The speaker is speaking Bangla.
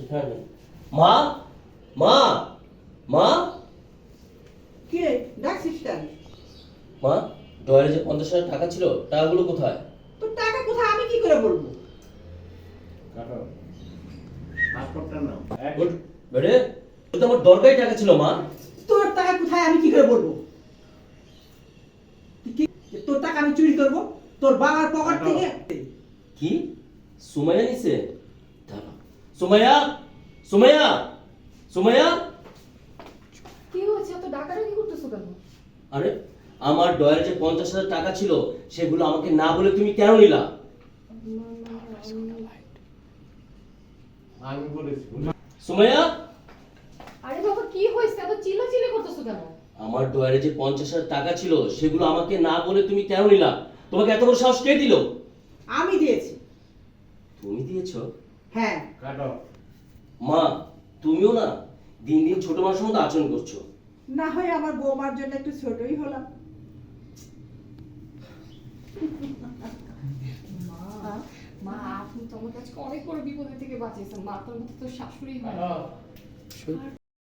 সেখানে মা মা মা কি রে ডাকছিস কেন? মা ডয়ারে যে 50,000 টাকা ছিল টাকাগুলো কোথায়? তোর টাকা কোথায় আমি কি করে বলবো? কাটো পাসপোর্টটা নাও ওর বেড়ে তো আমার দরকারি টাকা ছিল মা। তোর টাকা কোথায় আমি কি করে বলবো? তোর টাকা আমি চুরি করব? তোর বাবার পকেট থেকে? কি সুমাইয়া নিছে? দাঁড়া সুমাইয়া সুমাইয়া সুমাইয়া কি হয়েছে? এত ডাকাডাকি করতেছো কেন? আরে আমার ডয়ারে যে 50,000 টাকা ছিল সেগুলো আমাকে না বলে তুমি কেন নিলা? আমি বলেছি সুমাইয়া আরে বাবা কি হয়েছে? এত চিল্লাচিল্লি করতেছো কেন? আমার ডয়ারে যে 50,000 টাকা ছিল সেগুলো আমাকে না বলে তুমি কেন নিলা? তোমাকে এত বড় সাহস কে দিল? আমি দিয়েছি। তুমি দিয়েছো? হ্যাঁ। কাটো মা তুমিও না দিন দিন ছোট মানুষের মতো আচরণ করছো। না হয় আমার বৌমার জন্য একটু ছোটই হলাম। মা আপনি তো আমার কাছে অনেক বড় বিপদের থেকে বাঁচিয়েছেন। মা আপনার মতো তো শাশুড়ি হয়। কাটো